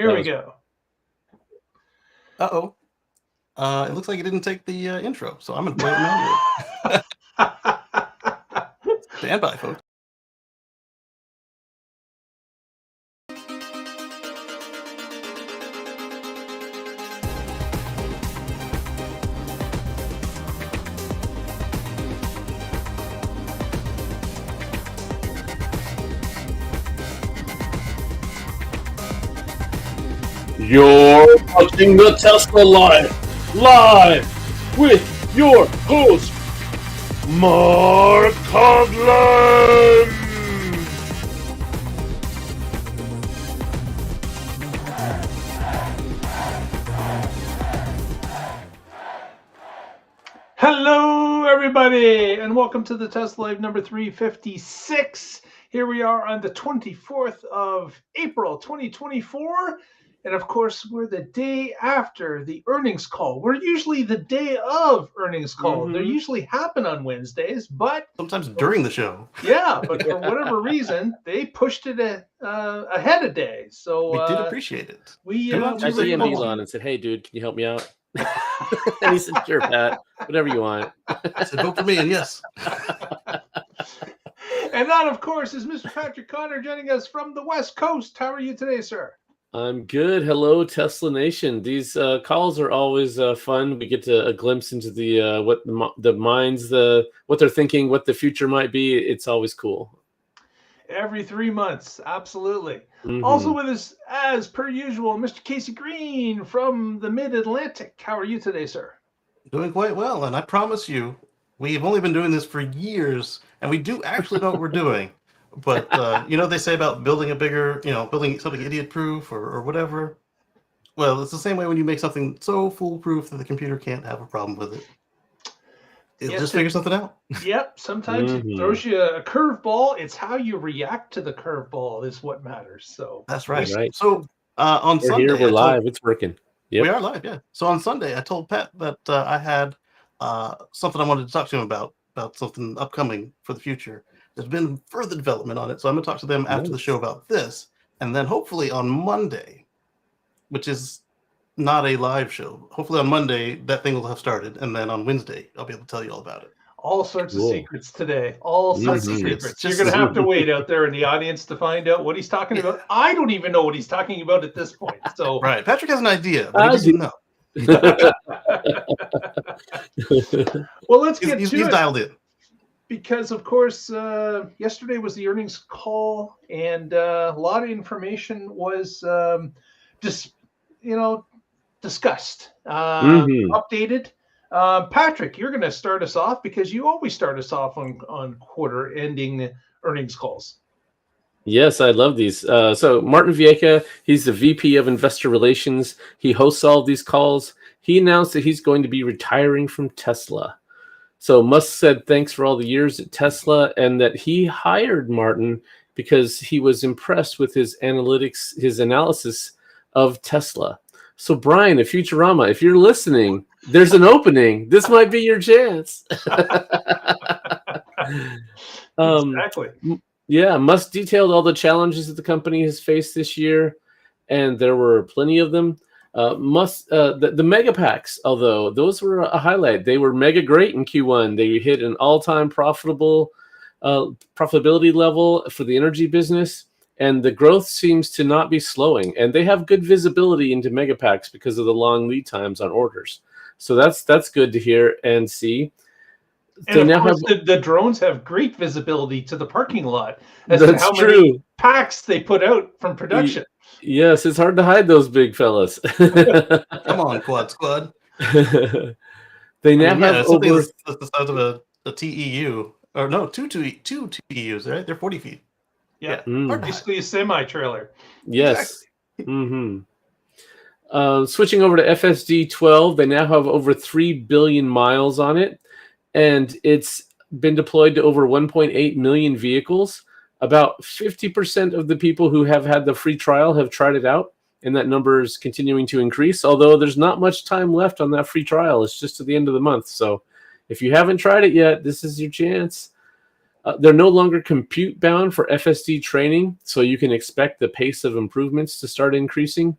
Here we go. Uh-oh. It looks like it didn't take the intro, so I'm going to play it manually. Stand by, folks. You're watching the Tesla live with your host, Mark Coughlin. Hello, everybody, and welcome to the Tesla Live number 356. Here we are on the 24th of April, 2024. And of course, we're the day after the earnings call. We're usually the day of earnings call. They usually happen on Wednesdays, but sometimes during the show. Yeah, but for whatever reason, they pushed it ahead a day. So we did appreciate it. I DM'd Elon and said, "Hey, dude, can you help me out?" And he said, "Sure, Pat, whatever you want." I said, "Vote for me," and yes. And that, of course, is Mr. Patrick Connor joining us from the West Coast. How are you today, sir? I'm good. Hello, Tesla Nation. These calls are always fun. We get a glimpse into the what the minds, what they're thinking, what the future might be. It's always cool. Every 3 months, absolutely. Also with us, as per usual, Mr. Casey Green from the Mid-Atlantic. How are you today, sir? Doing quite well, and I promise you, we've only been doing this for years, and we do actually know what we're doing. But, they say about building a bigger, building something idiot-proof or whatever. Well, it's the same way when you make something so foolproof that the computer can't have a problem with it. It'll just figure something out. Yep. Sometimes it throws you a curveball. It's how you react to the curveball is what matters. So that's right. So on Sunday, here, we're live. It's working. Yep. We are live, yeah. So on Sunday, I told Pat that I had something I wanted to talk to him about something upcoming for the future. There's been further development on it, so I'm going to talk to them after the show about this. And then hopefully on Monday, which is not a live show, hopefully on Monday, that thing will have started. And then on Wednesday, I'll be able to tell you all about it. All sorts of secrets today. All sorts of secrets. You're going to have to wait out there in the audience to find out what he's talking about. I don't even know what he's talking about at this point. So right. Patrick has an idea, but he doesn't know. Well, let's get to it. He's dialed in. Because, of course, yesterday was the earnings call, and a lot of information was discussed, updated. Patrick, you're going to start us off because you always start us off on quarter-ending earnings calls. Yes, I love these. So Martin Vieca, he's the VP of Investor Relations. He hosts all of these calls. He announced that he's going to be retiring from Tesla. So Musk said thanks for all the years at Tesla and that he hired Martin because he was impressed with his analytics, his analysis of Tesla. So Brian at Futurama, if you're listening, there's an opening. This might be your chance. Exactly. Yeah, Musk detailed all the challenges that the company has faced this year, and there were plenty of them. The mega packs, although those were a highlight, they were mega great in Q1. They hit an all-time profitability level for the energy business, and the growth seems to not be slowing. And they have good visibility into mega packs because of the long lead times on orders. So that's good to hear and see. And of course, the drones have great visibility to the parking lot as to how many packs they put out from production. Yes, it's hard to hide those big fellas. Come on, Quad Squad. They now have over the size of a TEU, or no, two TEUs, right? They're 40 feet. Yeah, basically a semi-trailer. Yes. Exactly. Switching over to FSD 12, they now have over 3 billion miles on it, and it's been deployed to over 1.8 million vehicles. About 50% of the people who have had the free trial have tried it out, and that number is continuing to increase, although there's not much time left on that free trial. It's just to the end of the month. So if you haven't tried it yet, this is your chance. They're no longer compute bound for FSD training, so you can expect the pace of improvements to start increasing.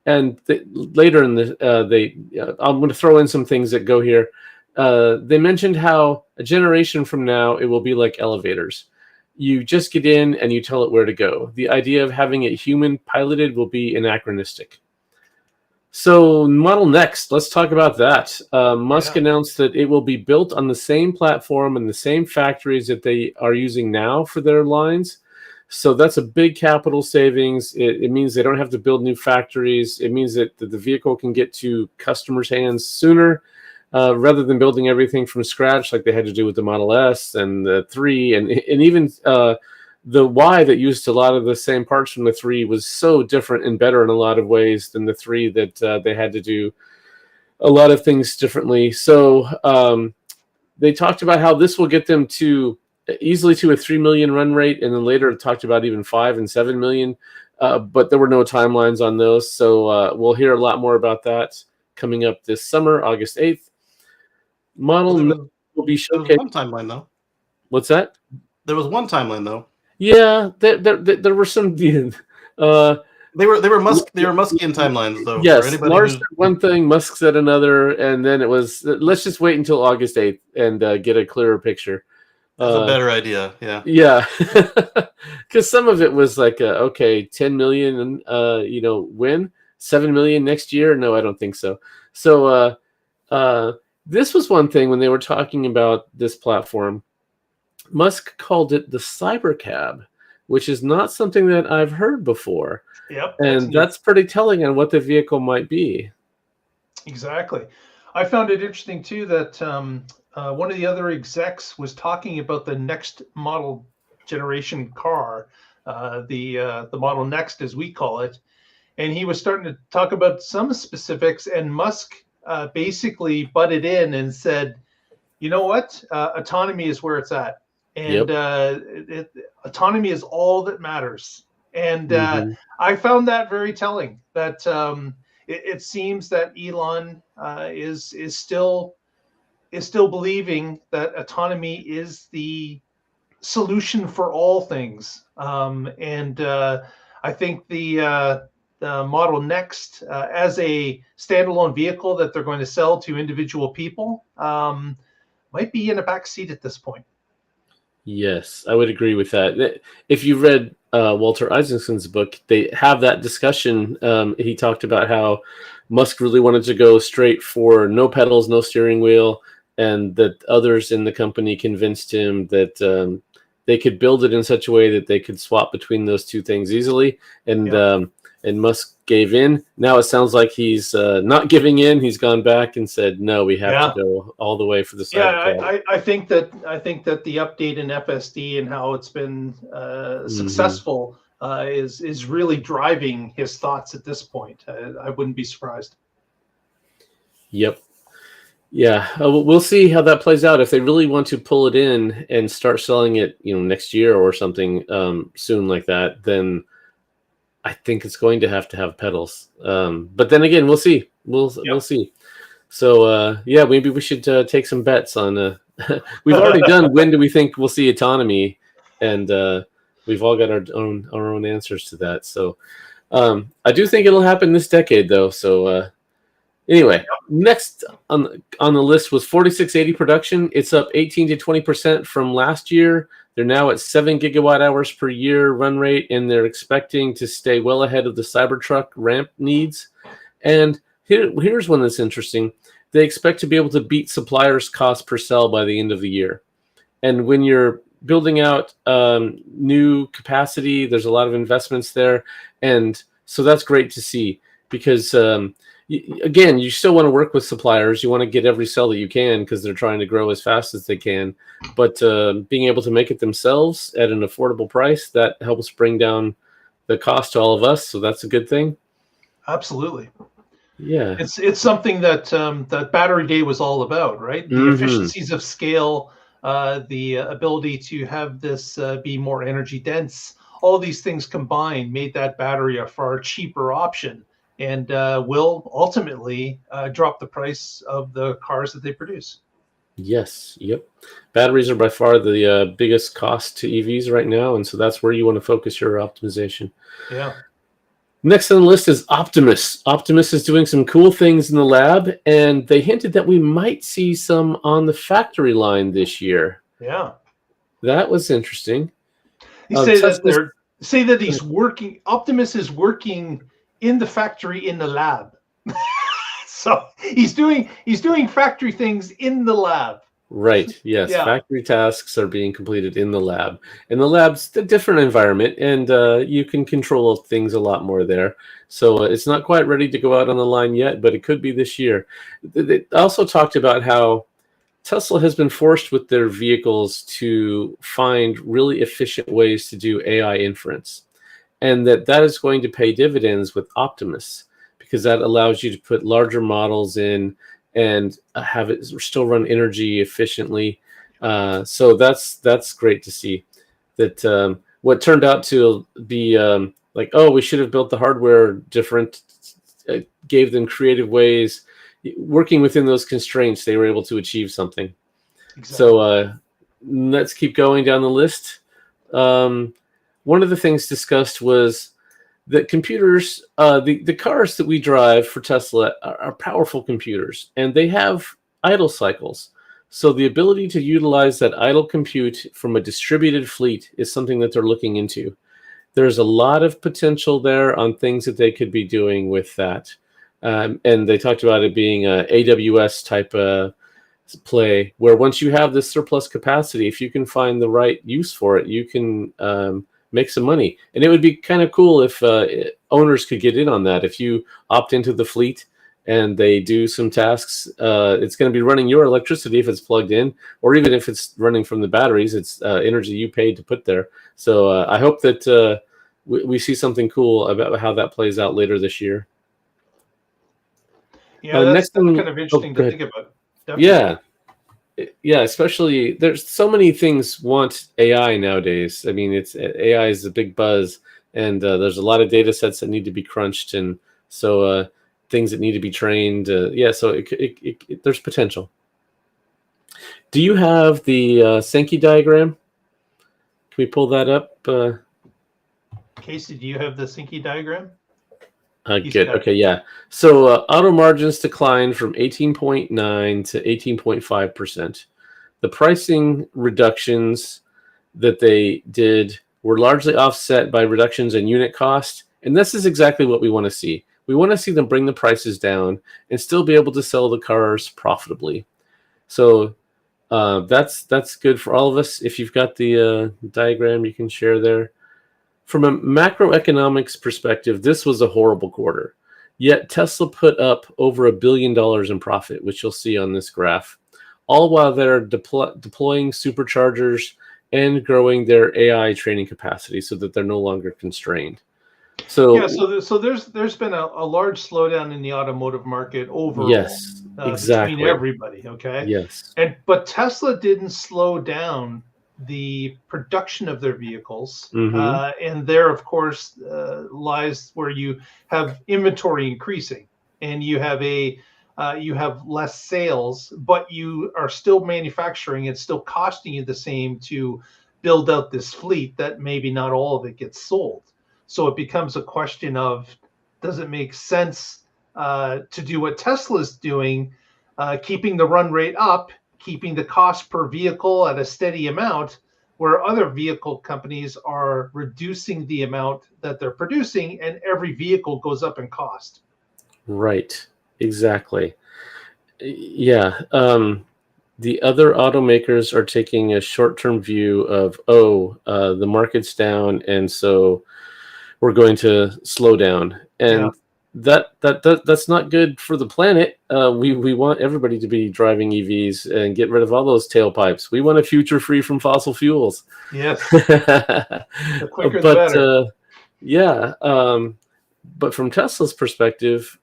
And later in the I'm going to throw in some things that go here. They mentioned how a generation from now it will be like elevators. You just get in and you tell it where to go. The idea of having it human piloted will be anachronistic. So Model Next, let's talk about that. Musk announced that it will be built on the same platform and the same factories that they are using now for their lines. So that's a big capital savings. It means they don't have to build new factories. It means that the vehicle can get to customers' hands sooner rather than building everything from scratch like they had to do with the Model S and the 3. And even the Y that used a lot of the same parts from the 3 was so different and better in a lot of ways than the 3 that they had to do a lot of things differently. So they talked about how this will get them to easily to a 3 million run rate, and then later talked about even 5 and 7 million, but there were no timelines on those. So we'll hear a lot more about that coming up this summer, August 8th. Model will be showcased. There was one timeline, though. What's that? There was one timeline, though. Yeah, there were some. They were Muskian timelines, though. Yes, Lars said one thing, Musk said another, and then it was let's just wait until August 8th and get a clearer picture. That's a better idea, yeah. Yeah, because some of it was like, 10 million, win 7 million next year. No, I don't think so. So this was one thing when they were talking about this platform. Musk called it the Cybercab, which is not something that I've heard before. Yep, and that's pretty telling on what the vehicle might be. Exactly. I found it interesting too that one of the other execs was talking about the next model generation car, the Model Next, as we call it, and he was starting to talk about some specifics. And Musk basically butted in and said, "You know what? Autonomy is where it's at, and autonomy is all that matters." And I found that very telling. That it seems that Elon is still believing that autonomy is the solution for all things. And I think the Model Next, as a standalone vehicle that they're going to sell to individual people, might be in a back seat at this point. Yes, I would agree with that. If you read Walter Isaacson's book, they have that discussion. He talked about how Musk really wanted to go straight for no pedals, no steering wheel, and that others in the company convinced him that they could build it in such a way that they could swap between those two things easily. And Musk gave in. Now it sounds like he's not giving in. He's gone back and said, "No, we have to go all the way for the Cybercab." Yeah, I think that the update in FSD and how it's been successful is really driving his thoughts at this point. I wouldn't be surprised. Yep. Yeah, we'll see how that plays out. If they really want to pull it in and start selling it, next year or something soon like that, then I think it's going to have pedals. But then again, we'll see. We'll see. So maybe we should take some bets on. We've already done when do we think we'll see autonomy, and we've all got our own answers to that. So I do think it'll happen this decade, though. So anyway, next on the list was 4680 production. It's up 18 to 20% from last year. They're now at 7 gigawatt hours per year run rate, and they're expecting to stay well ahead of the Cybertruck ramp needs. And here's one that's interesting. They expect to be able to beat suppliers' cost per cell by the end of the year. And when you're building out new capacity, there's a lot of investments there. And so that's great to see because, again, you still want to work with suppliers. You want to get every cell that you can because they're trying to grow as fast as they can. But being able to make it themselves at an affordable price, that helps bring down the cost to all of us. So that's a good thing. Absolutely. Yeah. It's something that that Battery Day was all about, right? The efficiencies of scale, the ability to have this be more energy dense. All these things combined made that battery a far cheaper option, and will ultimately drop the price of the cars that they produce. Yes. Yep. Batteries are by far the biggest cost to EVs right now, and so that's where you want to focus your optimization. Yeah. Next on the list is Optimus. Optimus is doing some cool things in the lab, and they hinted that we might see some on the factory line this year. Yeah. That was interesting. They say that he's working. Optimus is working in the factory in the lab. So he's doing factory things in the lab. Right. Yes. Yeah. Factory tasks are being completed in the lab, and the lab's a different environment, and you can control things a lot more there. So it's not quite ready to go out on the line yet, but it could be this year. They also talked about how Tesla has been forced with their vehicles to find really efficient ways to do AI inference, and that is going to pay dividends with Optimus, because that allows you to put larger models in and have it still run energy efficiently. So that's great to see. That what turned out to be like, oh, we should have built the hardware different, gave them creative ways. Working within those constraints, they were able to achieve something. Exactly. So let's keep going down the list. One of the things discussed was that computers, the cars that we drive for Tesla are powerful computers, and they have idle cycles. So the ability to utilize that idle compute from a distributed fleet is something that they're looking into. There's a lot of potential there on things that they could be doing with that. And they talked about it being a AWS type play, where once you have this surplus capacity, if you can find the right use for it, you can make some money. And it would be kind of cool if owners could get in on that. If you opt into the fleet and they do some tasks, it's going to be running your electricity if it's plugged in, or even if it's running from the batteries, it's energy you paid to put there. So I hope that we see something cool about how that plays out later this year. Yeah, that's kind of interesting to think about. Definitely. Yeah, especially there's so many things want AI nowadays. I mean, AI is a big buzz, and there's a lot of data sets that need to be crunched, and so things that need to be trained. So there's potential. Do you have the Sankey diagram? Can we pull that up? Casey, do you have the Sankey diagram? Good. Okay, yeah. So auto margins declined from 18.9 to 18.5%. The pricing reductions that they did were largely offset by reductions in unit cost, and this is exactly what we want to see. We want to see them bring the prices down and still be able to sell the cars profitably. So that's good for all of us. If you've got the diagram, you can share there. From a macroeconomics perspective, this was a horrible quarter. Yet Tesla put up over $1 billion in profit, which you'll see on this graph, all while they're deploying superchargers and growing their AI training capacity so that they're no longer constrained. So yeah, so there's been a large slowdown in the automotive market overall. Yes, exactly. Between everybody. Okay. Yes. But Tesla didn't slow down the production of their vehicles, and there, of course, lies where you have inventory increasing, and you have less sales, but you are still manufacturing. It's still costing you the same to build out this fleet that maybe not all of it gets sold. So it becomes a question of, does it make sense to do what Tesla's doing, keeping the run rate up, keeping the cost per vehicle at a steady amount, where other vehicle companies are reducing the amount that they're producing, and every vehicle goes up in cost. Right. Exactly. Yeah. The other automakers are taking a short-term view of, the market's down, and so we're going to slow down. And that's not good for the planet. We want everybody to be driving EVs and get rid of all those tailpipes. We want a future free from fossil fuels. Yes. The quicker the better. But from Tesla's perspective,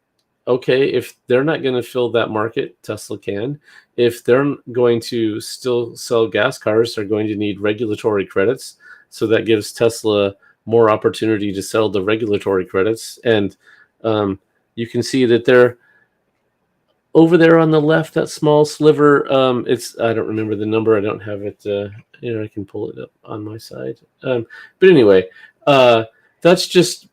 okay, if they're not going to fill that market, Tesla can. If they're going to still sell gas cars, they're going to need regulatory credits. So that gives Tesla more opportunity to sell the regulatory credits. And you can see that they're over there on the left, that small sliver. I don't remember the number. I don't have it here. I can pull it up on my side. But anyway, that's just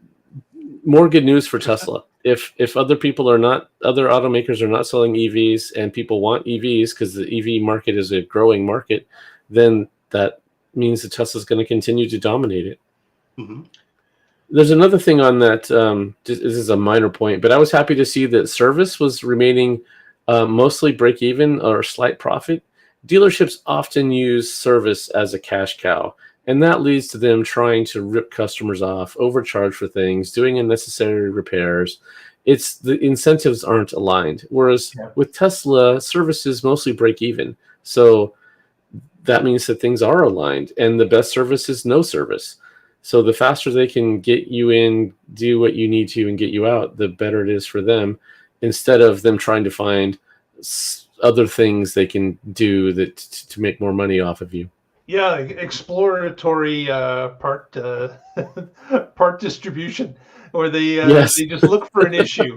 more good news for Tesla. If other automakers are not selling EVs and people want EVs because the EV market is a growing market, then that means that Tesla's going to continue to dominate it. Mm-hmm. There's another thing on that. This is a minor point, but I was happy to see that service was remaining mostly break even or slight profit. Dealerships often use service as a cash cow, and that leads to them trying to rip customers off, overcharge for things, doing unnecessary repairs. The incentives aren't aligned. Whereas with Tesla, services mostly break even. So that means that things are aligned, and the best service is no service. So the faster they can get you in, do what you need to, and get you out, the better it is for them, instead of them trying to find other things they can do to make more money off of you. Yeah, exploratory part distribution, where they just look for an issue.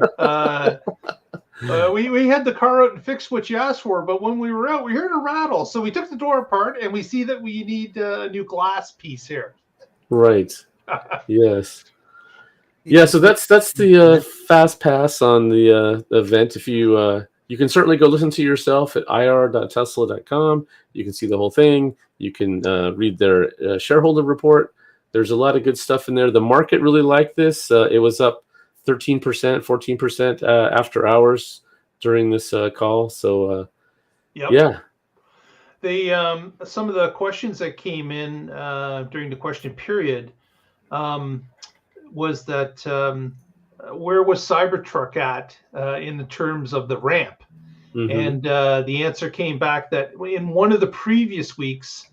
We had the car out and fixed what you asked for, but when we were out, we heard a rattle. So we took the door apart, and we see that we need a new glass piece here. Right. Yes. Yeah. So that's the fast pass on the event. If you can certainly go listen to yourself at ir.tesla.com. You can see the whole thing. You can read their shareholder report. There's a lot of good stuff in there. The market really liked this. It was up 13%, 14% after hours during this call. So, yeah. Some of the questions that came in during the question period was that where was Cybertruck at in the terms of the ramp? Mm-hmm. And the answer came back that in one of the previous weeks,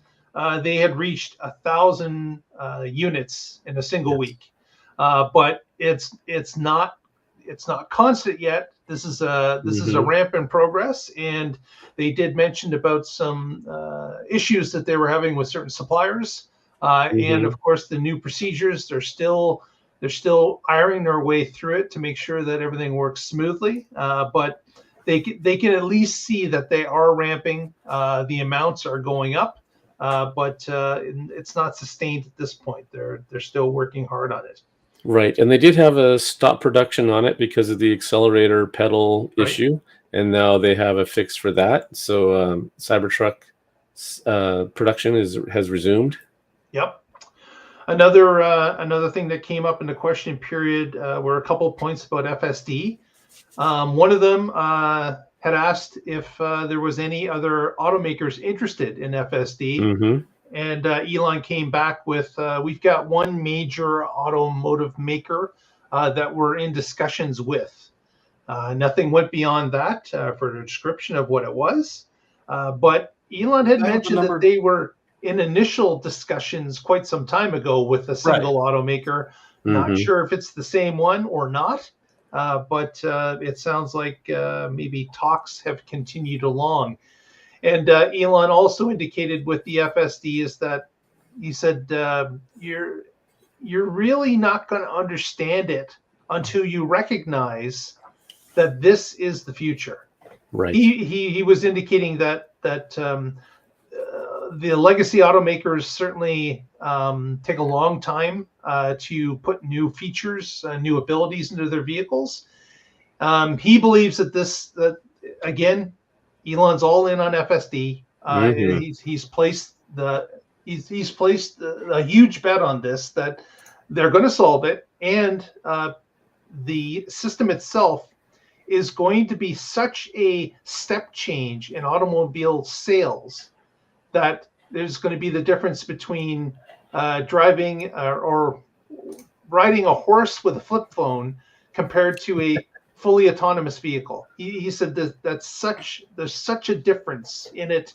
they had reached 1,000 units in a single week, but it's not constant yet. This is a ramp in progress, and they did mention about some issues that they were having with certain suppliers, and of course the new procedures. They're still ironing their way through it to make sure that everything works smoothly. But they can at least see that they are ramping. The amounts are going up, but it's not sustained at this point. They're still working hard on it. Right, and they did have a stop production on it because of the accelerator pedal issue, and now they have a fix for that. So Cybertruck production has resumed. Yep. Another thing that came up in the question period were a couple of points about FSD. One of them had asked if there was any other automakers interested in FSD. Mm-hmm. And Elon came back with, we've got one major automotive maker that we're in discussions with. Nothing went beyond that for the description of what it was. But Elon had mentioned that they were in initial discussions quite some time ago with a single automaker. Mm-hmm. Not sure if it's the same one or not, but it sounds like maybe talks have continued along. And Elon also indicated with the FSD is that he said you're really not going to understand it until you recognize that this is the future. Right. He was indicating that the legacy automakers certainly take a long time to put new features, new abilities into their vehicles. He believes that again, Elon's all in on FSD. He's placed a huge bet on this, that they're going to solve it, and the system itself is going to be such a step change in automobile sales that there's going to be the difference between driving or riding a horse with a flip phone compared to a fully autonomous vehicle. He said that there's such a difference in it,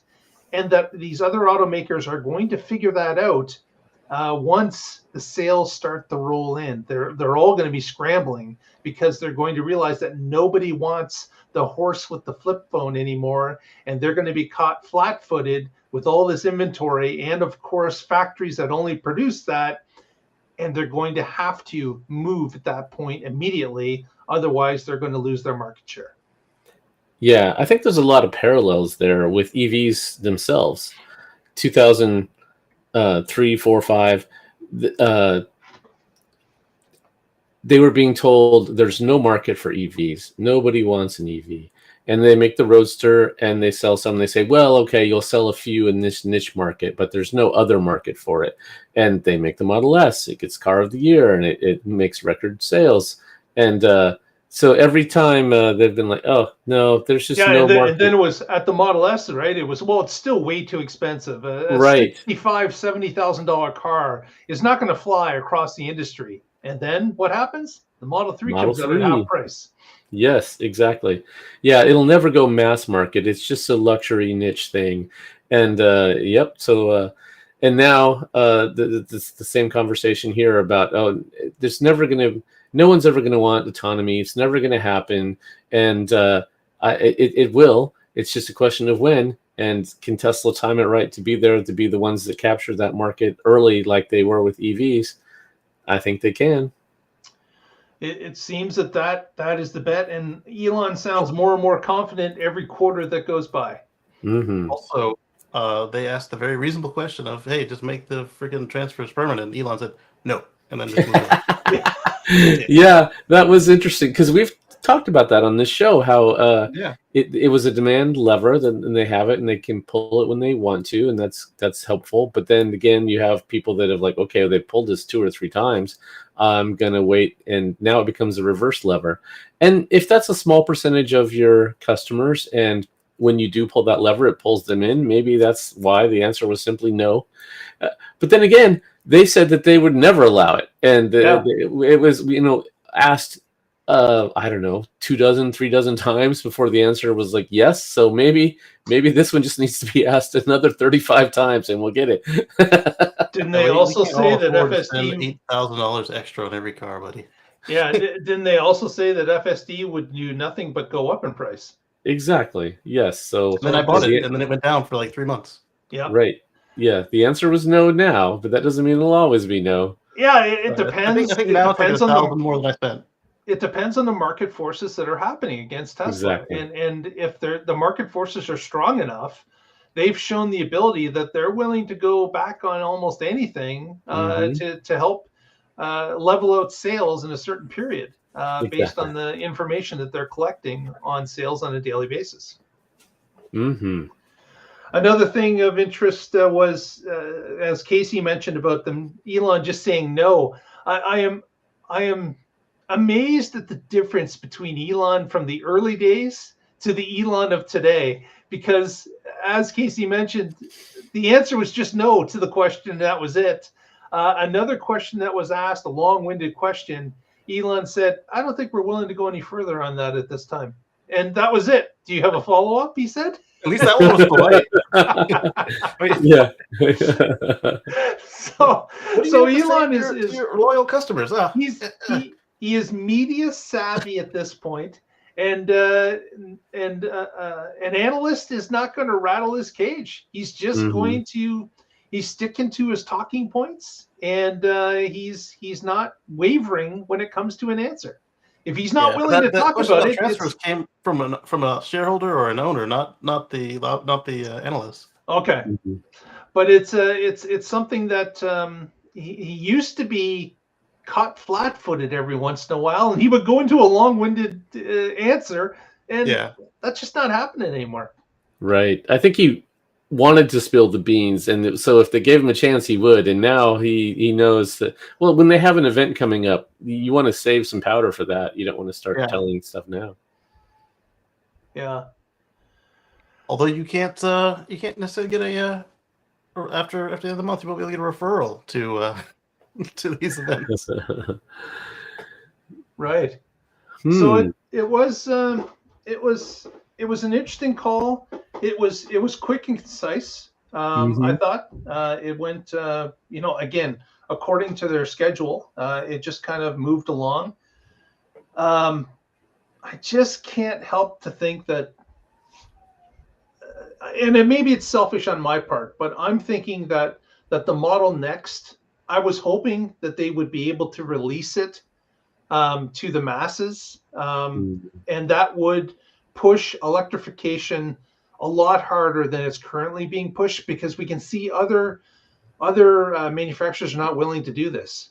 and that these other automakers are going to figure that out once the sales start to roll in. They're all going to be scrambling because they're going to realize that nobody wants the horse with the flip phone anymore, and they're going to be caught flat-footed with all this inventory, and of course factories that only produce that, and they're going to have to move at that point immediately. Otherwise, they're going to lose their market share. Yeah, I think there's a lot of parallels there with EVs themselves. 2003, 4, 5. they were being told there's no market for EVs. Nobody wants an EV. And they make the Roadster and they sell some. They say, well, okay, you'll sell a few in this niche market, but there's no other market for it. And they make the Model S. It gets Car of the Year and it makes record sales. And so every time they've been like, oh, no, there's just no market. And then it was at the Model S, right? It was, well, it's still way too expensive. A Right. $65,000, $70,000 car is not going to fly across the industry. And then what happens? The Model 3 comes out at half price. Yes, exactly. Yeah, it'll never go mass market. It's just a luxury niche thing. And yep. So and now the same conversation here about, oh, there's never going to, no one's ever going to want autonomy. It's never going to happen. And it will. It's just a question of when. And can Tesla time it right to be there, to be the ones that capture that market early like they were with EVs? I think they can. It seems that is the bet, and Elon sounds more and more confident every quarter that goes by. Mm-hmm. Also, they asked the very reasonable question of, hey, just make the freaking transfers permanent. And Elon said, no. And then just moved on. Yeah, that was interesting because we've talked about that on this show, how it was a demand lever, and they have it and they can pull it when they want to, and that's helpful. But then again, you have people that have like, okay, they pulled this 2 or 3 times. I'm going to wait. And now it becomes a reverse lever. And if that's a small percentage of your customers, and when you do pull that lever, it pulls them in, maybe that's why the answer was simply no. But then again, they said that they would never allow it. And it was, asked, I don't know, 2 dozen, 3 dozen times before the answer was like, yes. So maybe this one just needs to be asked another 35 times and we'll get it. Didn't they also say that FSD $8,000 extra on every car, buddy? Yeah. Didn't they also say that FSD would do nothing but go up in price? Exactly. Yes. So then I bought it, and then it went down for like 3 months. Yeah. Right. Yeah. The answer was no now, but that doesn't mean it'll always be no. Yeah. It depends. I think now it's like $1,000 more than I spent. It depends on the market forces that are happening against Tesla. Exactly. And if the market forces are strong enough, they've shown the ability that they're willing to go back on almost anything to help level out sales in a certain period based on the information that they're collecting on sales on a daily basis. Mm-hmm. Another thing of interest was, as Casey mentioned about them, Elon just saying no. I am amazed at the difference between Elon from the early days to the Elon of today, because as Casey mentioned, the answer was just no to the question. That was it. Another question that was asked, a long-winded question, Elon said, I don't think we're willing to go any further on that at this time. And that was it. Do you have a follow-up? He said. At least that one was polite. Yeah. So Elon is your loyal customers. He is media savvy at this point, and an analyst is not going to rattle his cage. He's just going to, he's sticking to his talking points, and he's not wavering when it comes to an answer. If he's not willing to talk about it, transfers came from a shareholder or an owner, not the analyst. Okay, but it's something that he used to be caught flat-footed every once in a while, and he would go into a long-winded answer, and that's just not happening anymore. Right. I think he wanted to spill the beans, and so if they gave him a chance, he would. And now he knows that, well, when they have an event coming up, you want to save some powder for that. You don't want to start telling stuff now. Yeah. Although you can't necessarily get after the end of the month, you won't be able to get a referral to these events. Right. So it was an interesting call. It was quick and concise. I thought it went again according to their schedule. It just kind of moved along. I just can't help to think that, and maybe it's selfish on my part, but I'm thinking that the Model Next, I was hoping that they would be able to release it to the masses, and that would push electrification a lot harder than it's currently being pushed, because we can see other other manufacturers are not willing to do this.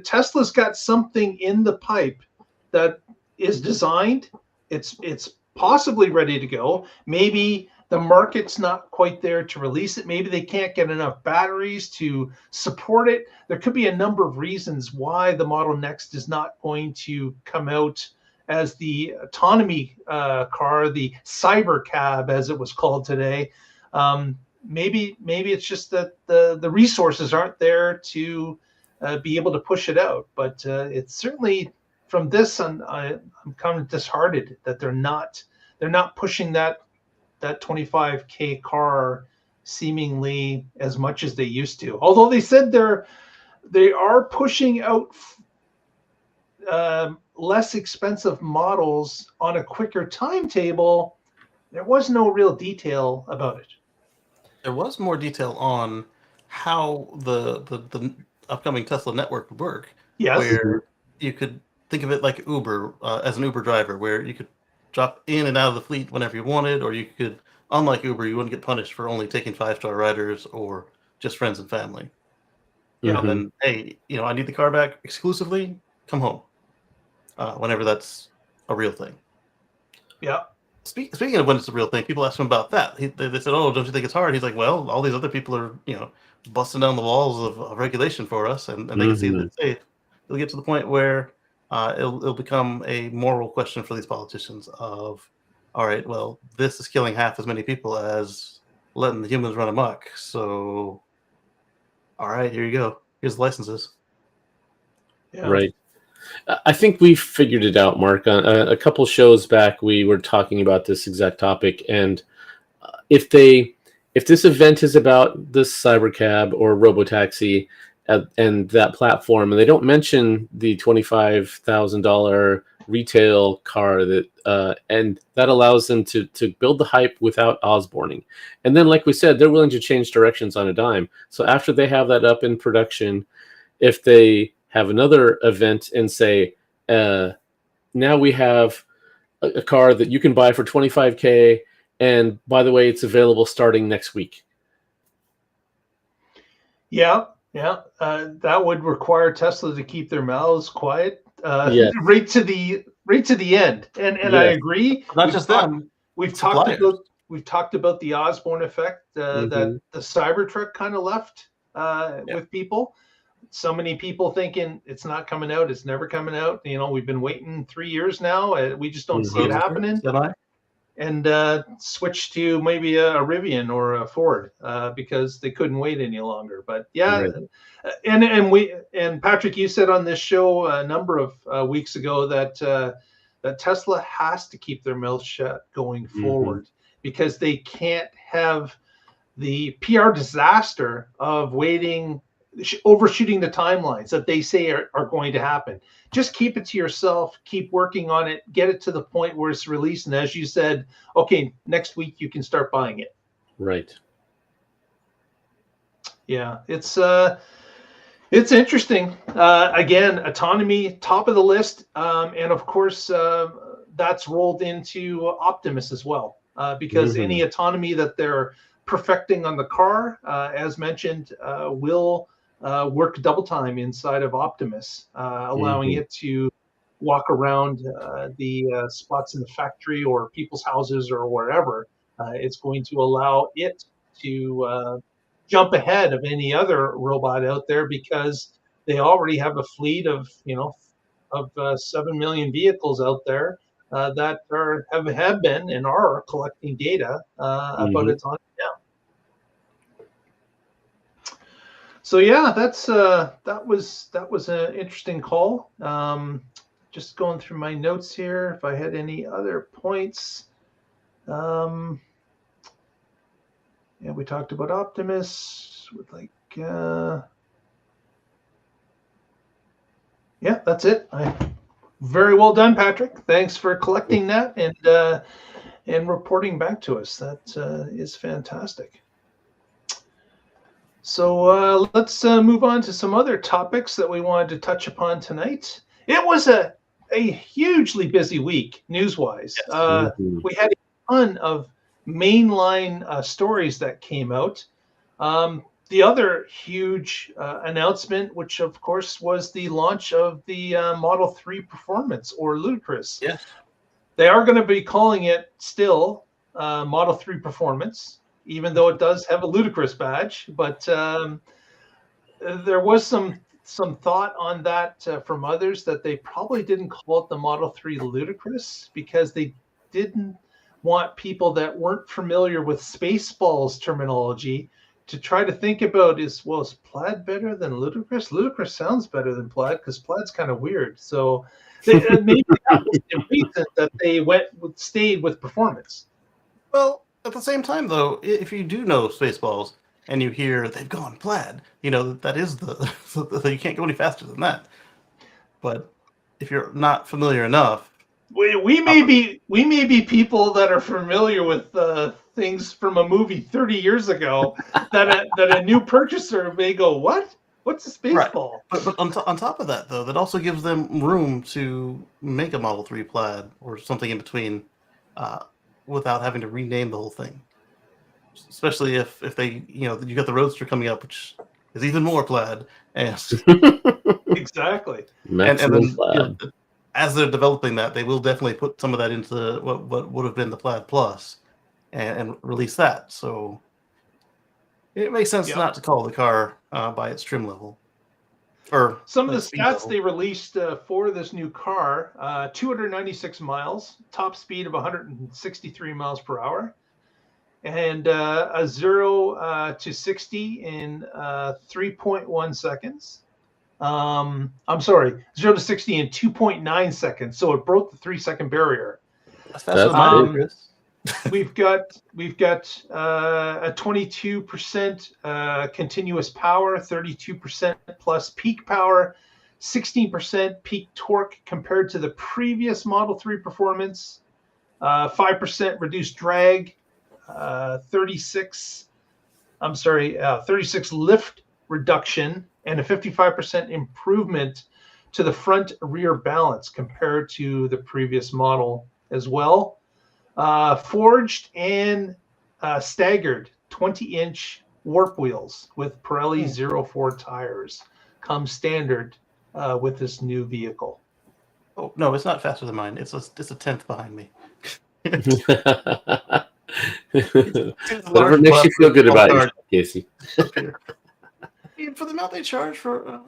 Tesla's got something in the pipe that is designed. It's possibly ready to go. Maybe the market's not quite there to release it. Maybe they can't get enough batteries to support it. There could be a number of reasons why the Model Next is not going to come out as the autonomy car, the cyber cab, as it was called today. Maybe it's just that the resources aren't there to be able to push it out. But it's certainly from this, I'm kind of disheartened that they're not pushing that 25K car seemingly as much as they used to. Although they said they are pushing out less expensive models on a quicker timetable, there was no real detail about it. There was more detail on how the upcoming Tesla network would work. Yes. Where you could think of it like Uber, as an Uber driver, where you could drop in and out of the fleet whenever you wanted, or you could, unlike Uber, you wouldn't get punished for only taking 5-star riders or just friends and family. Mm-hmm. And then, hey, I need the car back exclusively, come home. Whenever that's a real thing. Yeah. Speaking of when it's a real thing, people ask him about that. They said, "Oh, don't you think it's hard?" He's like, "Well, all these other people are, busting down the walls of regulation for us, and they can see that it's safe." It'll get to the point where it'll become a moral question for these politicians of, all right, well, this is killing half as many people as letting the humans run amok. So, all right, here you go. Here's the licenses. Yeah. Right. I think we figured it out, Mark. A couple shows back, we were talking about this exact topic, and if this event is about this cybercab or robotaxi and that platform, and they don't mention the $25,000 retail car and that allows them to build the hype without Osborning, and then, like we said, they're willing to change directions on a dime. So after they have that up in production, if they have another event and say, now we have a car that you can buy for $25K, and by the way, it's available starting next week. Yeah. That would require Tesla to keep their mouths quiet right to the end. And I agree. Not just them. We've talked about the Osborne effect that the Cybertruck kind of left with people. So many people thinking it's not coming out, it's never coming out. We've been waiting 3 years now. We just don't see it happening. And switch to maybe a Rivian or a Ford because they couldn't wait any longer. But yeah, right. And Patrick, you said on this show a number of weeks ago that Tesla has to keep their mouth shut going forward because they can't have the PR disaster of overshooting the timelines that they say are going to happen. Just keep it to yourself, keep working on it, get it to the point where it's released. And as you said, okay, next week you can start buying it. Right. Yeah, it's interesting. Again, autonomy, top of the list. And of course, that's rolled into Optimus as well, because any autonomy that they're perfecting on the car, as mentioned, will work double time inside of Optimus, allowing it to walk around the spots in the factory or people's houses or wherever. It's going to allow it to jump ahead of any other robot out there because they already have a fleet of 7 million vehicles out there that have been and are collecting data about autonomy now. So yeah, that was an interesting call. Just going through my notes here, if I had any other points. Yeah, we talked about Optimus with yeah, that's it. Very well done, Patrick. Thanks for collecting that and reporting back to us. That is fantastic. So let's move on to some other topics that we wanted to touch upon tonight. It was a hugely busy week news-wise. Yes. We had a ton of mainline stories that came out. the other huge announcement, which of course was the launch of the Model 3 Performance, or Ludicrous. Yes. They are going to be calling it still Model 3 Performance, even though it does have a Ludicrous badge. But there was some thought on that from others that they probably didn't call it the Model 3 Ludicrous because they didn't want people that weren't familiar with Spaceballs terminology to try to think about is Plaid better than Ludicrous? Ludicrous sounds better than Plaid because Plaid's kind of weird. So maybe that was the reason that they stayed with Performance. Well, at the same time, though, if you do know Spaceballs and you hear they've gone Plaid, that is you can't go any faster than that. But if you're not familiar enough, we may be people that are familiar with things from a movie 30 years ago that a new purchaser may go, what? What's a Spaceball? Right. But on top of that, though, that also gives them room to make a Model 3 Plaid or something in between without having to rename the whole thing. Especially if they, you got the Roadster coming up, which is even more Plaid. And exactly. And then, as they're developing that, they will definitely put some of that into what would have been the Plaid Plus and release that. So it makes sense not to call the car by its trim level. Or some of the stats they released for this new car: 296 miles, top speed of 163 miles per hour, and a 0 to 60 in 3.1 seconds. I'm sorry, 0 to 60 in 2.9 seconds. So it broke the 3-second barrier. That's faster than mine, Chris. We've got a 22% continuous power, 32% plus peak power, 16% peak torque compared to the previous Model 3 Performance, 5% reduced drag, 36 lift reduction, and a 55% improvement to the front rear balance compared to the previous model as well. Forged and staggered 20-inch warp wheels with Pirelli 04 tires come standard with this new vehicle. Oh no, it's not faster than mine. It's a tenth behind me. Whatever makes you feel good about it, Casey. For the amount they charge for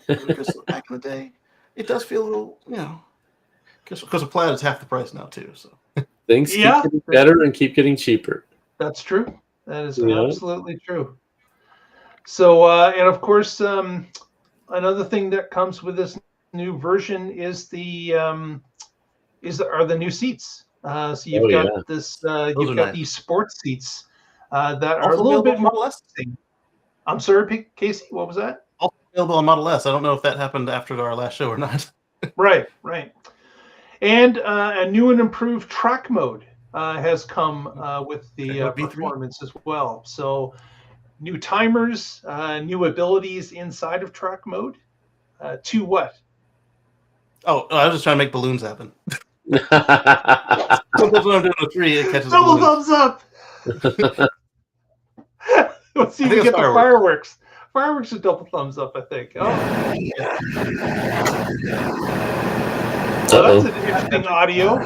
back in the day, it does feel a little, because a Plaid is half the price now too. So things keep getting better and keep getting cheaper. That's true. That is absolutely true. So, and of course, another thing that comes with this new version is the new seats. So you've got these sports seats that are a little bit more. I'm sorry, Casey. What was that? Also available on Model S. I don't know if that happened after our last show or not. Right. And a new and improved track mode has come with the Performance as well. So new timers, new abilities inside of track mode. To what? Oh, I was just trying to make balloons happen. Sometimes when I'm doing a 3, it catches double thumbs up. Let's see if we get the fireworks. Fireworks are double thumbs up, I think. Oh, yeah. So that's an interesting audio.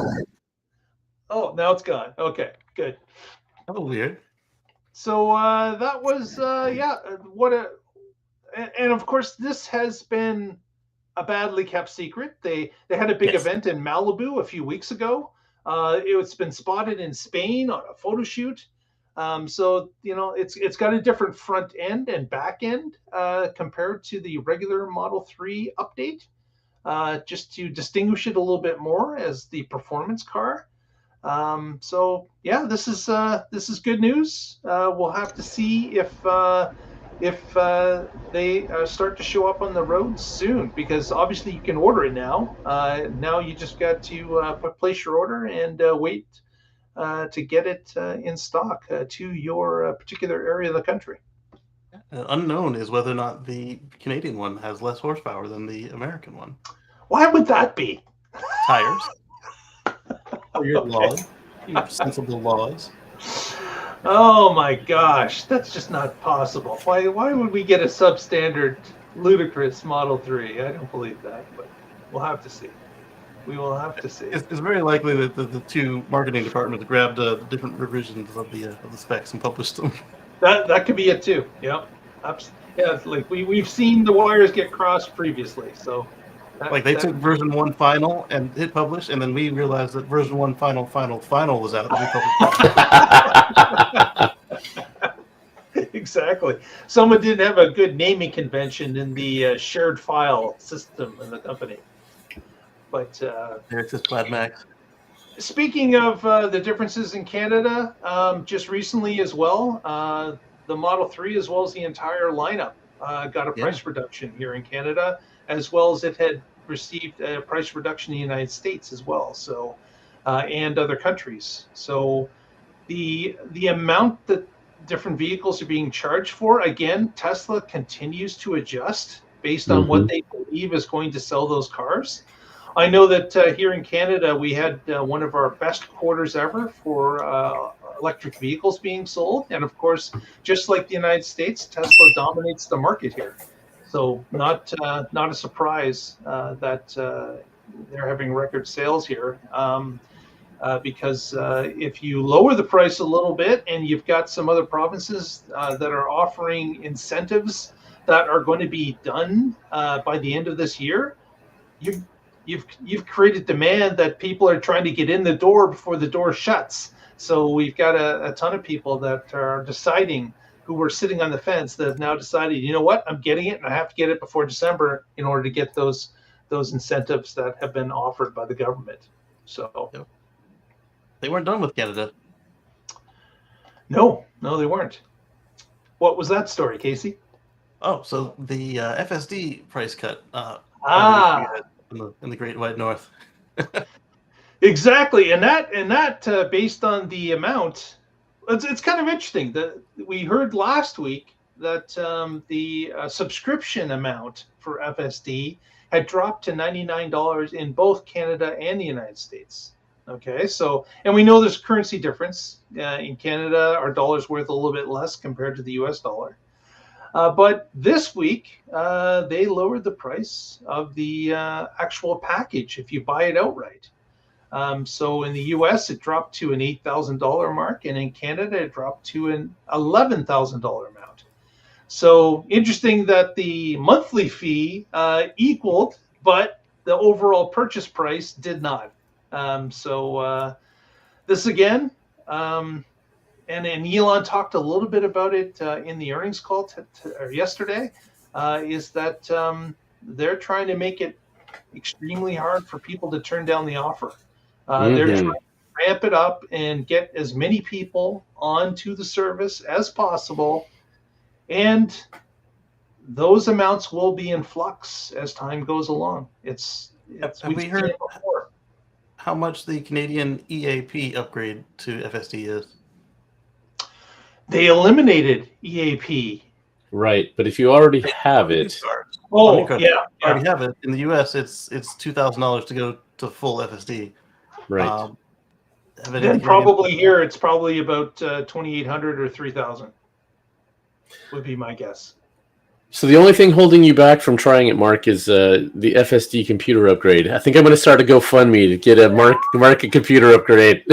Oh, now it's gone. Okay, good. That was weird. So that was and of course this has been a badly kept secret. They had a big event in Malibu a few weeks ago. It's been spotted in Spain on a photo shoot. So it's got a different front end and back end compared to the regular Model 3 update, just to distinguish it a little bit more as the performance car. So yeah, this is good news. We'll have to see if they start to show up on the roads soon, because obviously you can order it now. Now you just got to place your order and wait to get it in stock to your particular area of the country. Unknown is whether or not the Canadian one has less horsepower than the American one. Why would that be? Tires. Or your laws. Your sensible laws. Oh my gosh, that's just not possible. Why would we get a substandard, ludicrous Model 3? I don't believe that, but we'll have to see. We will have to see. It's very likely that the two marketing departments grabbed the different revisions of the specs and published them. That could be it too. Yep. Yeah, it's like we've seen the wires get crossed previously, so Like they took version 1 final and hit publish, and then we realized that version 1 final was out and we published. Exactly. Someone didn't have a good naming convention in the shared file system in the company. But Eric says Plaid Max. Speaking of the differences in Canada, just recently as well, the Model 3 as well as the entire lineup got a price reduction here in Canada, as well as it had received a price reduction in the United States as well, so and other countries. So the amount that different vehicles are being charged for, again, Tesla continues to adjust based on what they believe is going to sell those cars. I know that here in Canada, we had one of our best quarters ever for electric vehicles being sold. And of course, just like the United States, Tesla dominates the market here. So not a surprise that they're having record sales here. Because if you lower the price a little bit and you've got some other provinces that are offering incentives that are going to be done by the end of this year, you've created demand that people are trying to get in the door before the door shuts. So we've got a ton of people that are deciding, who were sitting on the fence, that have now decided, you know what, I'm getting it and I have to get it before December in order to get those incentives that have been offered by the government. So they weren't done with Canada. No, they weren't. What was that story, Casey? Oh, so the FSD price cut in the Great White North. Exactly, and that based on the amount, it's kind of interesting that we heard last week that the subscription amount for FSD had dropped to $99 in both Canada and the United States. Okay, so, and we know there's a currency difference. In Canada, our dollar's worth a little bit less compared to the US dollar. But this week, they lowered the price of the actual package if you buy it outright. So in the US, it dropped to an $8,000 mark, and in Canada, it dropped to an $11,000 amount. So interesting that the monthly fee equaled, but the overall purchase price did not. So this again, and Elon talked a little bit about it in the earnings call yesterday, is that they're trying to make it extremely hard for people to turn down the offer. They're trying to ramp it up and get as many people onto the service as possible. And those amounts will be in flux as time goes along. Have we heard how much the Canadian EAP upgrade to FSD is? They eliminated EAP. Right, but if you already have it, already have it. In the US, it's $2,000 to go to full FSD. Right. Then probably here it's probably about 2,800 or 3,000. Would be my guess. So the only thing holding you back from trying it, Mark, is the FSD computer upgrade. I think I'm going to start a GoFundMe to get a Mark a computer upgrade.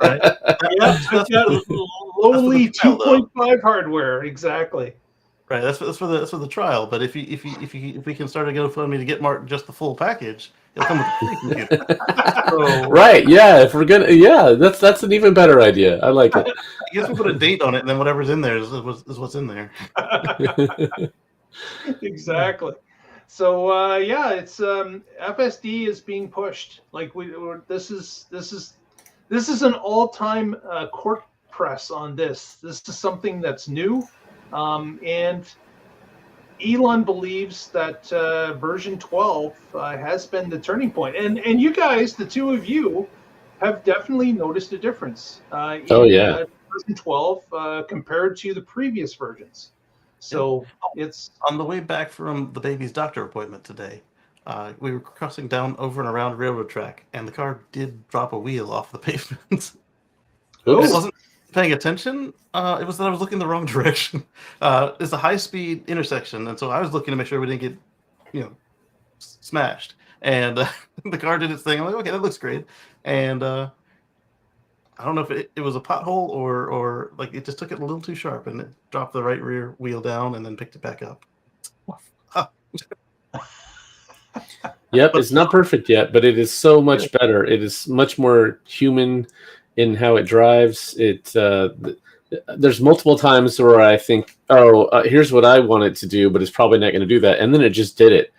Right. Yeah, lowly 2.5 hardware, exactly. Right. That's for the trial. But if we can start a GoFundMe to get Mark just the full package, he'll come with a free computer. Right. Yeah. If we're gonna, that's an even better idea. I like it. I guess we'll put a date on it, and then whatever's in there is what's in there. Exactly. So it's FSD is being pushed. Like this is an all-time court press on this. This is something that's new, and Elon believes that version 12 has been the turning point. And you guys, the two of you, have definitely noticed a difference in version 12 compared to the previous versions. So it's on the way back from the baby's doctor appointment today. We were crossing down over and around a railroad track, and the car did drop a wheel off the pavement. paying attention, it was that I was looking the wrong direction. It's a high-speed intersection, and so I was looking to make sure we didn't get, smashed. And the car did its thing. I'm like, okay, that looks great. And I don't know if it was a pothole or like it just took it a little too sharp, and it dropped the right rear wheel down and then picked it back up. Yep, it's not perfect yet, but it is so much better. It is much more human in how it drives. There's multiple times where I think, here's what I want it to do, but it's probably not going to do that, and then it just did it.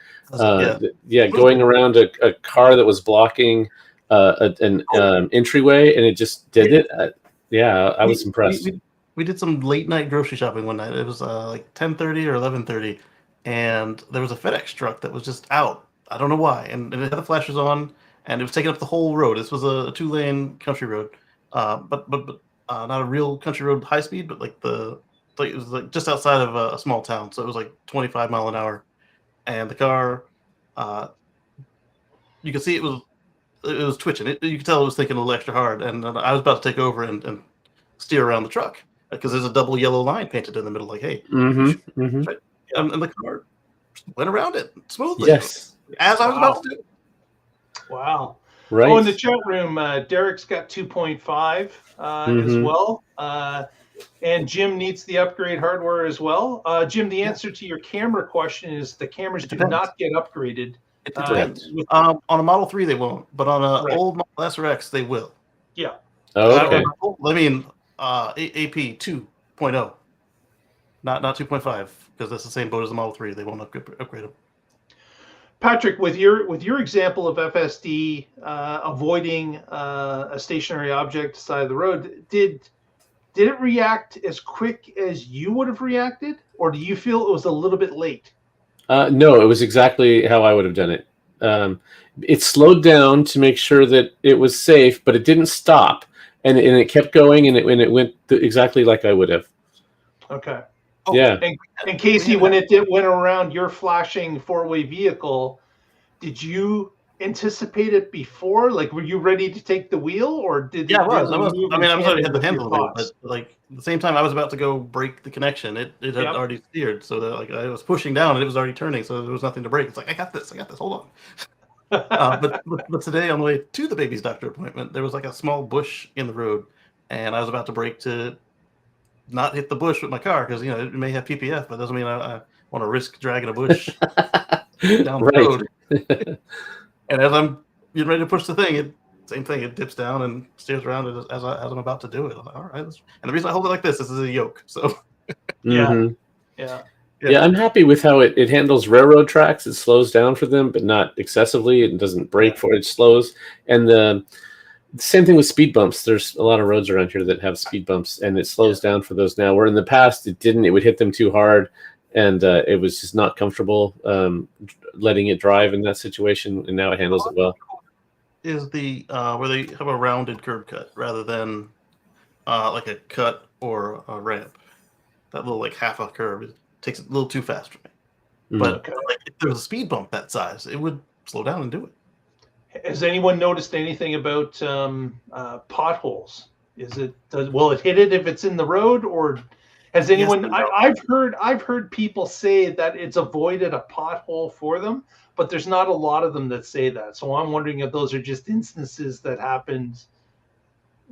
Going around a car that was blocking an entryway, and it just did it. I was impressed. We did some late night grocery shopping one night. It was like 10:30 or 11:30, and there was a FedEx truck that was just out. I don't know why, and it had the flashers on, and it was taking up the whole road. This was a 2-lane country road, but not a real country road high speed, but it was like just outside of a small town, so it was like 25 mile an hour, and the car, you could see it was twitching. You could tell it was thinking a little extra hard, and I was about to take over and steer around the truck because there's a double yellow line painted in the middle, like, hey, and the car went around it smoothly. Yes. As I was about to do. Wow. Right. Oh, in the chat room, Derek's got 2.5 as well. And Jim needs the upgrade hardware as well. Jim, the answer to your camera question is the cameras do not get upgraded. It depends. On a Model 3, they won't, but on an old Model S or X, they will. Yeah. Okay. I mean, AP 2.0, not 2.5, because that's the same boat as the Model 3. They won't upgrade them. Patrick, with your example of FSD avoiding a stationary object side of the road, did it react as quick as you would have reacted, or do you feel it was a little bit late? No, it was exactly how I would have done it. It slowed down to make sure that it was safe, but it didn't stop, and it kept going, and it went exactly like I would have. Okay. Oh, yeah. And Casey, when it went around your flashing 4-way vehicle, did you anticipate it before? Like, were you ready to take the wheel, or did I was. I was already had the handle of it, but like at the same time, I was about to go break the connection. It had already steered, so that like I was pushing down, and it was already turning, so there was nothing to break. It's like I got this. Hold on. But today on the way to the baby's doctor appointment, there was like a small bush in the road, and I was about to brake to not hit the bush with my car because it may have PPF, but it doesn't mean I want to risk dragging a bush down the road. And as I'm getting ready to push the thing, same thing. It dips down and steers around it as I'm about to do it. I'm like, all right. And the reason I hold it like this is a yoke. So yeah. I'm happy with how it handles railroad tracks. It slows down for them, but not excessively. It doesn't brake for it. It slows. And the same thing with speed bumps. There's a lot of roads around here that have speed bumps, and it slows down for those now. Where in the past it didn't. It would hit them too hard, and it was just not comfortable letting it drive in that situation. And now it handles it well. Is the where they have a rounded curb cut rather than like a cut or a ramp? That little like half a curve, it takes it a little too fast for me. But like if there was a speed bump that size, it would slow down and do it. Has anyone noticed anything about potholes? Will it hit it if it's in the road, or has anyone? I've heard people say that it's avoided a pothole for them, but there's not a lot of them that say that. So I'm wondering if those are just instances that happened,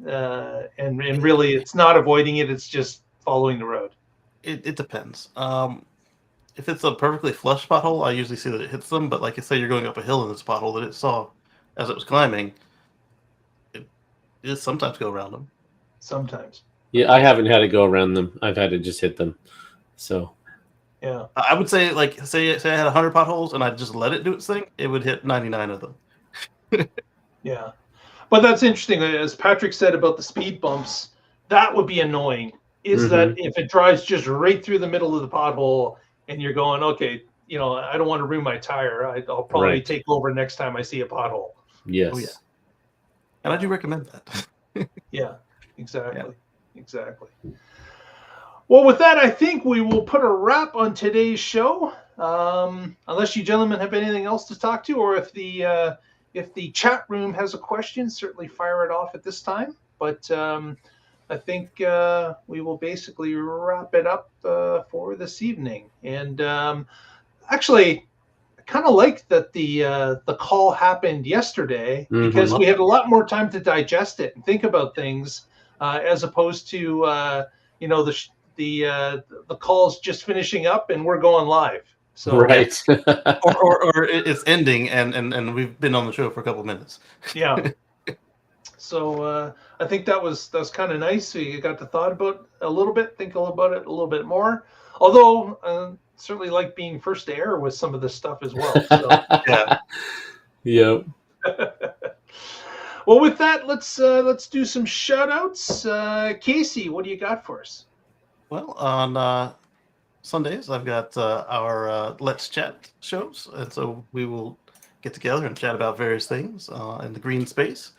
and really it's not avoiding it; it's just following the road. It depends. If it's a perfectly flush pothole, I usually see that it hits them. But like, say you're going up a hill and it's a pothole that it saw as it was climbing, it sometimes go around them. Sometimes. Yeah, I haven't had it go around them. I've had it just hit them. So. Yeah. I would say, like, say I had 100 potholes and I just let it do its thing, it would hit 99 of them. Yeah. But that's interesting. As Patrick said about the speed bumps, that would be annoying. Is that if it drives just right through the middle of the pothole and you're going, okay, I don't want to ruin my tire. I'll probably take over next time I see a pothole. Yes. Oh, yeah. And I do recommend that. Yeah, exactly. Yeah. Exactly. Well, with that, I think we will put a wrap on today's show. Unless you gentlemen have anything else to talk to, or if the chat room has a question, certainly fire it off at this time. But I think we will basically wrap it up for this evening. And actually, I kind of like that the call happened yesterday because we had a lot more time to digest it and think about things as opposed to the calls just finishing up and we're going live. So right. or it's ending and we've been on the show for a couple of minutes. Yeah. So I think that was kind of nice. So you got to thought about a little bit, think about it a little bit more. Although certainly like being first to air with some of this stuff as well. So Yeah. Yep. Well, with that, let's do some shout outs. Casey, what do you got for us? Well, on Sundays, I've got our Let's Chat shows. And so we will get together and chat about various things in the green space.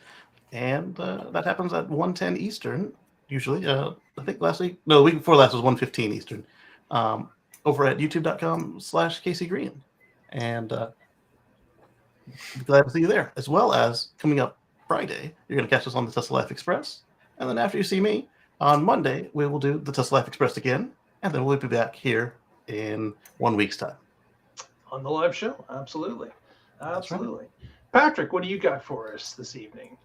And that happens at 1:10 Eastern, usually. I think the week before last was 1:15 Eastern, over at youtube.com/CaseyGreen. And be glad to see you there, as well as coming up Friday, you're going to catch us on the Tesla Life Express. And then after you see me, on Monday, we will do the Tesla Life Express again. And then we'll be back here in 1 week's time. On the live show, absolutely. Right. Patrick, what do you got for us this evening?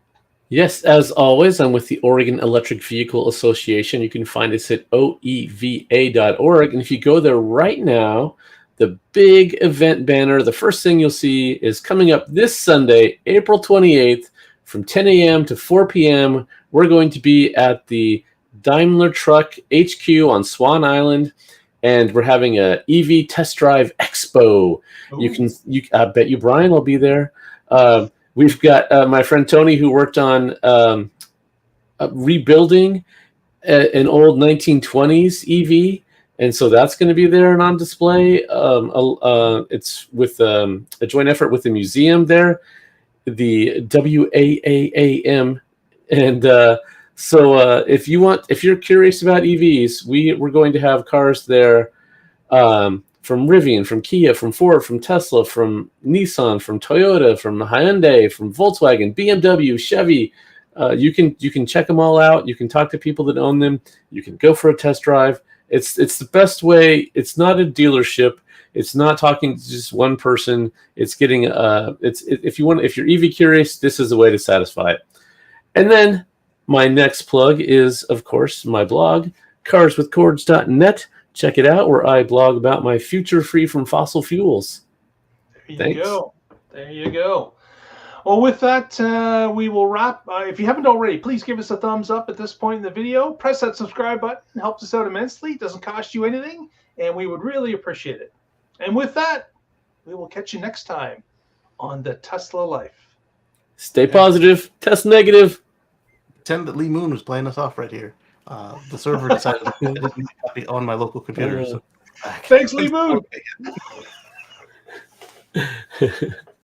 Yes, as always, I'm with the Oregon Electric Vehicle Association. You can find us at oeva.org. And if you go there right now, the big event banner, the first thing you'll see is coming up this Sunday, April 28th, from 10 a.m. to 4 p.m. We're going to be at the Daimler Truck HQ on Swan Island, and we're having a EV Test Drive Expo. Ooh. I bet you Brian will be there. We've got my friend Tony, who worked on rebuilding an old 1920s EV, and so that's going to be there and on display. It's with a joint effort with the museum there, the WAAAM, and so if you're curious about EVs, we're going to have cars there. From Rivian, from Kia, from Ford, from Tesla, from Nissan, from Toyota, from Hyundai, from Volkswagen, BMW, Chevy. You can check them all out. You can talk to people that own them. You can go for a test drive. It's the best way. It's not a dealership. It's not talking to just one person. It's getting if you're EV curious, this is the way to satisfy it. And then my next plug is, of course, my blog, carswithcords.net. Check it out, where I blog about my future free from fossil fuels. There you go. Well, with that, we will wrap. If you haven't already, please give us a thumbs up at this point in the video. Press that subscribe button. It helps us out immensely. It doesn't cost you anything, and we would really appreciate it. And with that, we will catch you next time on the Tesla Life. Stay positive. Test negative. Pretend that Lee Moon was playing us off right here. The server decided to put a copy on my local computer. So thanks, Lee Moon.